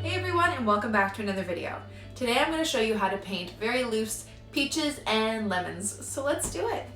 Hey everyone, and welcome back to another video. Today I'm going to show you how to paint very loose peaches and lemons. So let's do it.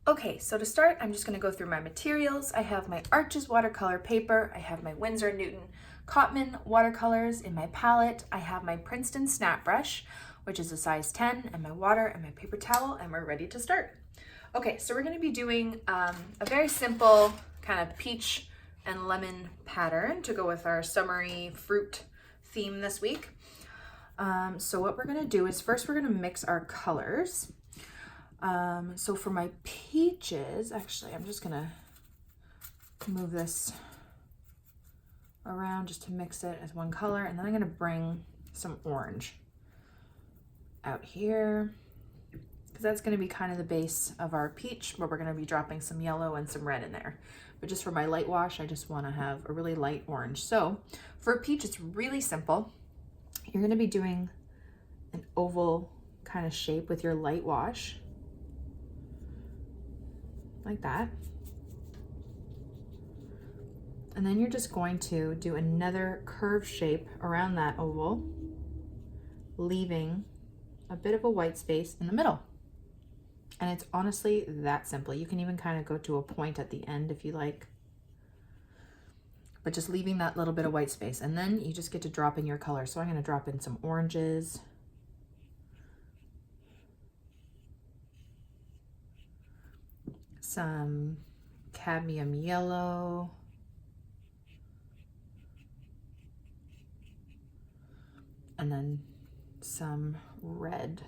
Okay, so to start, I'm just going to go through my materials. I have my Arches watercolor paper. I have my Winsor Newton Cotman watercolors in my palette. I have my Princeton snap brush, which is a size 10, and my water and my paper towel, and we're ready to start. Okay, so we're going to be doing a very simple kind of peach and lemon pattern to go with our summery fruit theme this week. So what we're going to do is first we're going to mix our colors. So for my peaches, actually, I'm just gonna move this around just to mix it as one color, and then I'm gonna bring some orange out here because that's gonna be kind of the base of our peach, where we're gonna be dropping some yellow and some red in there. But just for my light wash, I just wanna have a really light orange. So for a peach, it's really simple. You're gonna be doing an oval kind of shape with your light wash, like that. And then you're just going to do another curved shape around that oval, leaving a bit of a white space in the middle. And it's honestly that simple. You can even kind of go to a point at the end if you like, but just leaving that little bit of white space. And then you just get to drop in your color. So I'm going to drop in some oranges, some cadmium yellow, and then some red.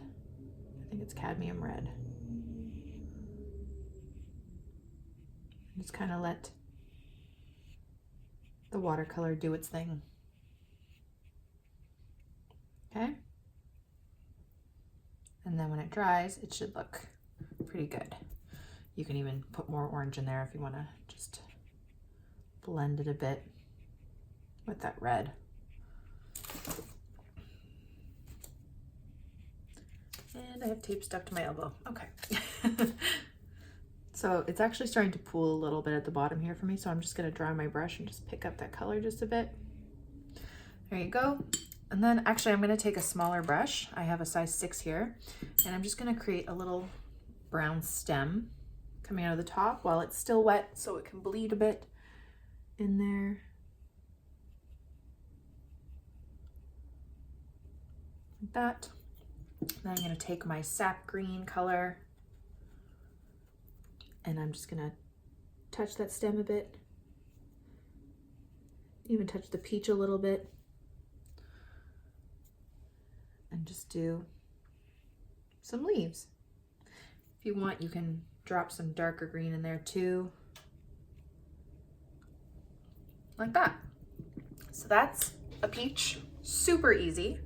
I think it's cadmium red. Just kind of let the watercolor do its thing. Okay? And then when it dries, it should look pretty good. You can even put more orange in there if you want to just blend it a bit with that red. And I have tape stuck to my elbow. Okay. So it's actually starting to pool a little bit at the bottom here for me, so I'm just going to dry my brush and just pick up that color just a bit. There you go. And then actually I'm going to take a smaller brush. I have a size 6 here, and I'm just going to create a little brown stem coming out of the top while it's still wet so it can bleed a bit in there. Like that. Then I'm going to take my sap green color and I'm just going to touch that stem a bit, even touch the peach a little bit, and just do some leaves. If you want, you can drop some darker green in there too, like that. So that's a peach, super easy.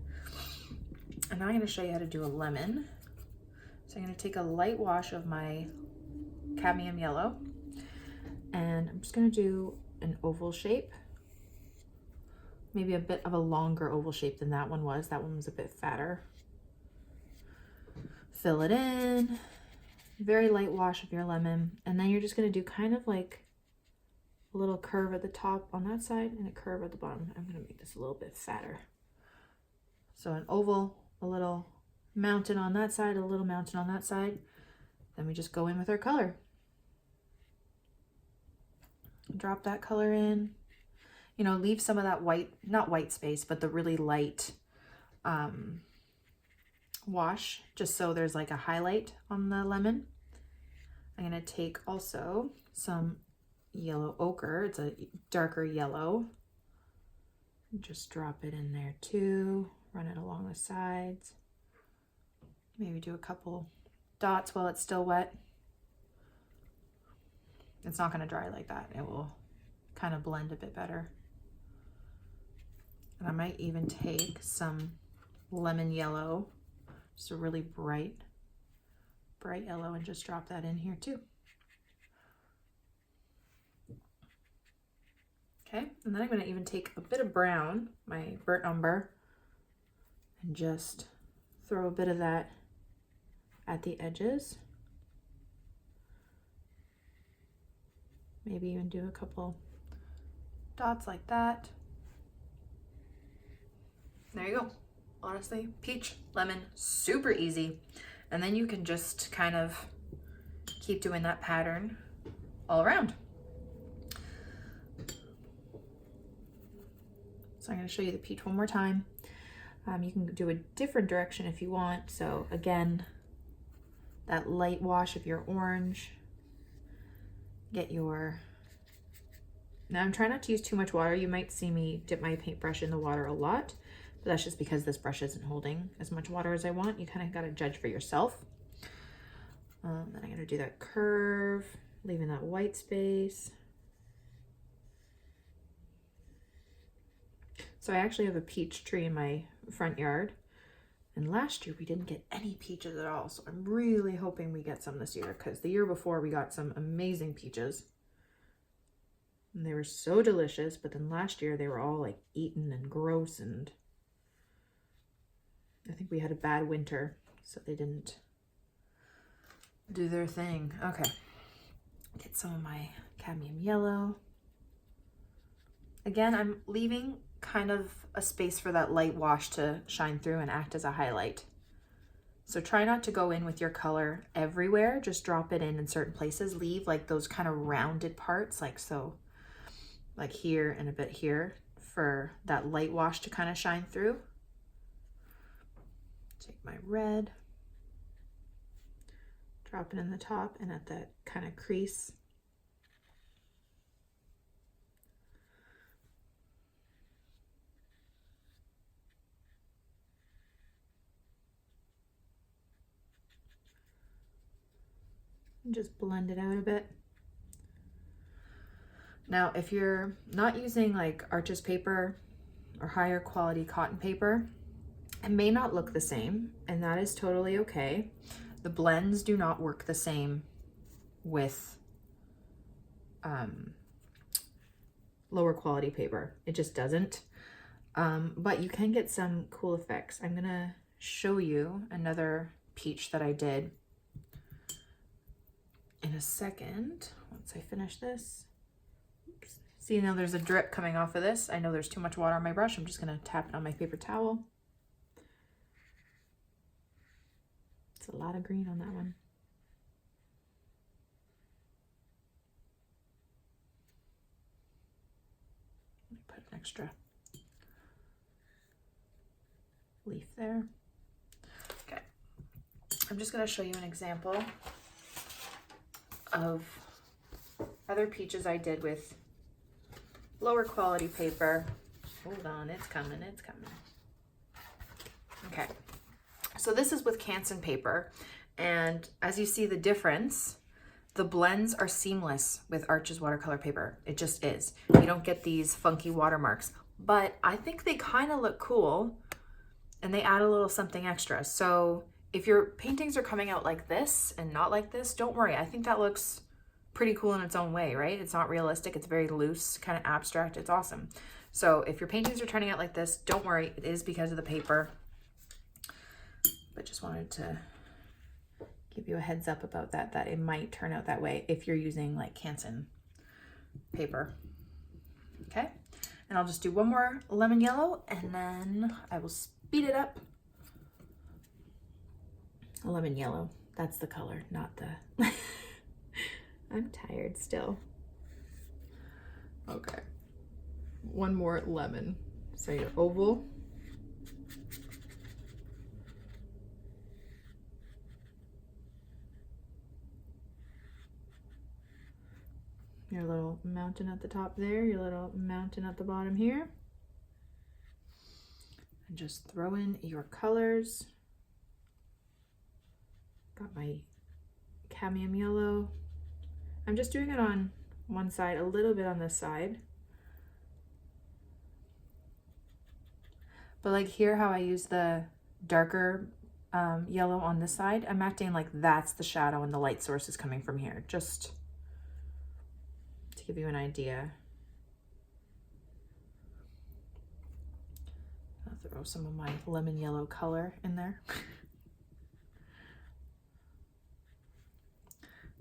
And now I'm going to show you how to do a lemon. So I'm going to take a light wash of my cadmium yellow, and I'm just going to do an oval shape, maybe a bit of a longer oval shape than that one was. That one was a bit fatter. Fill it in, very light wash of your lemon, and then you're just going to do kind of like a little curve at the top on that side and a curve at the bottom. I'm going to make this a little bit fatter. So an oval, a little mountain on that side, a little mountain on that side. Then we just go in with our color. Drop that color in. You know, leave some of that white, not white space, but the really light wash, just so there's like a highlight on the lemon. I'm going to take also some yellow ochre. It's a darker yellow. Just drop it in there too. Run it along the sides. Maybe do a couple dots while it's still wet. It's not going to dry like that. It will kind of blend a bit better. And I might even take some lemon yellow, just a really bright yellow, and just drop that in here too. Okay, and then I'm going to even take a bit of brown, my burnt umber, and just throw a bit of that at the edges. Maybe even do a couple dots like that. There you go. Honestly, peach, lemon, super easy. And then you can just kind of keep doing that pattern all around. So I'm going to show you the peach one more time. You can do a different direction if you want. So again, that light wash of your orange. Get your, now I'm trying not to use too much water. You might see me dip my paintbrush in the water a lot, but that's just because this brush isn't holding as much water as I want. You kind of got to judge for yourself. Then I'm going to do that curve, leaving that white space. So I actually have a peach tree in my front yard, and last year we didn't get any peaches at all. So I'm really hoping we get some this year, because the year before we got some amazing peaches and they were so delicious, but then last year they were all like eaten and gross, and I think we had a bad winter, so they didn't do their thing. Okay, get some of my cadmium yellow. Again, I'm leaving kind of a space for that light wash to shine through and act as a highlight. So try not to go in with your color everywhere, just drop it in certain places. Leave like those kind of rounded parts, like so, like here and a bit here, for that light wash to kind of shine through. Take my red, drop it in the top and at that kind of crease. And just blend it out a bit. Now, if you're not using like Arches paper or higher quality cotton paper, it may not look the same, and that is totally okay. The blends do not work the same with lower quality paper. It just doesn't. But you can get some cool effects. I'm gonna show you another peach that I did in a second, once I finish this. Oops. See, now there's a drip coming off of this. I know there's too much water on my brush. I'm just gonna tap it on my paper towel. It's a lot of green on that one. Let me put an extra leaf there. Okay, I'm just gonna show you an example of other peaches I did with lower quality paper. Hold on, it's coming, it's coming. Okay, so this is with Canson paper, and as you see the difference, the blends are seamless with Arches watercolor paper. It just is. You don't get these funky watermarks, but I think they kind of look cool and they add a little something extra. So if your paintings are coming out like this and not like this, don't worry. I think that looks pretty cool in its own way, right? It's not realistic. It's very loose, kind of abstract. It's awesome. So if your paintings are turning out like this, don't worry. It is because of the paper. But just wanted to give you a heads up about that, that it might turn out that way if you're using like Canson paper. Okay, and I'll just do one more lemon yellow and then I will speed it up. Lemon yellow, that's the color, not the... I'm tired still. Okay, one more lemon. So your oval. Your little mountain at the top there, your little mountain at the bottom here. And just throw in your colors. Got my cadmium yellow. I'm just doing it on one side, a little bit on this side. But like here, how I use the darker yellow on this side, I'm acting like that's the shadow and the light source is coming from here, just to give you an idea. I'll throw some of my lemon yellow color in there.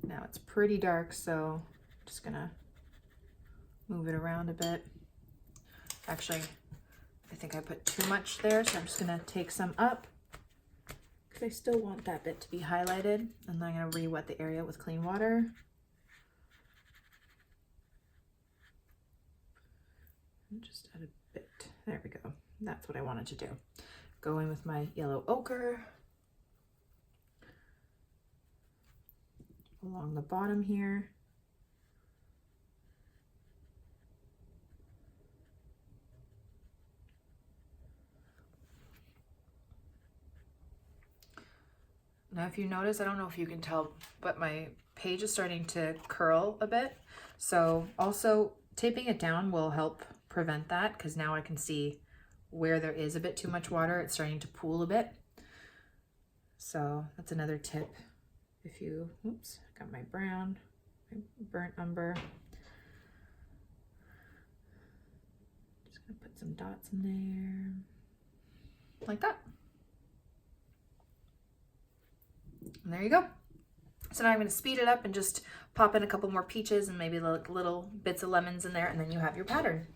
Now it's pretty dark, so I'm just gonna move it around a bit. Actually, I think I put too much there, so I'm just gonna take some up because I still want that bit to be highlighted. And then I'm gonna re-wet the area with clean water. And just add a bit. There we go. That's what I wanted to do. Go in with my yellow ochre along the bottom here. Now, if you notice, I don't know if you can tell, but my page is starting to curl a bit. So also taping it down will help prevent that, because now I can see where there is a bit too much water. It's starting to pool a bit. So that's another tip. If you, oops, got my brown, my burnt umber. Just gonna put some dots in there, like that. And there you go. So now I'm going to speed it up and just pop in a couple more peaches and maybe like little bits of lemons in there, and then you have your pattern.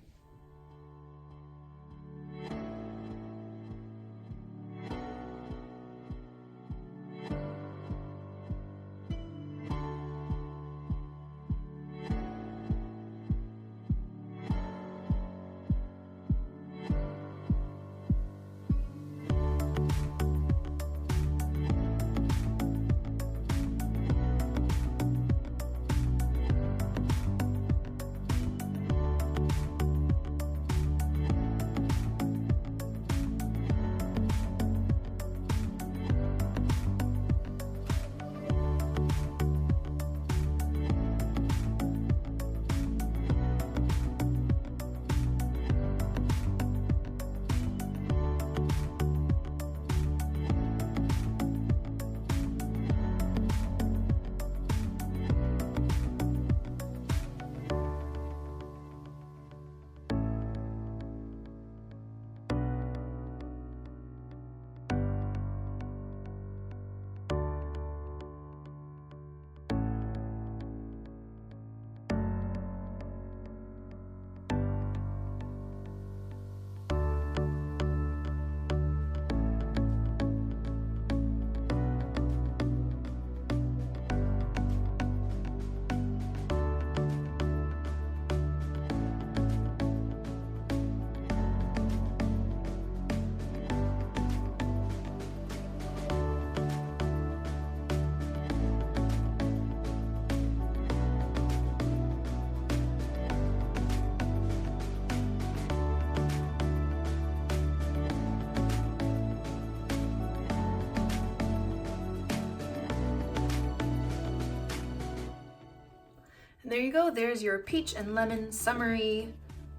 And there you go. There's your peach and lemon summery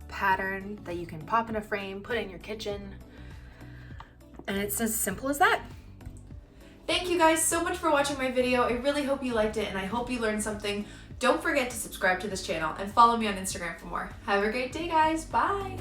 pattern that you can pop in a frame, put in your kitchen, and it's as simple as that. Thank you guys so much for watching my video. I really hope you liked it, and I hope you learned something. Don't forget to subscribe to this channel and follow me on Instagram for more. Have a great day, guys. Bye.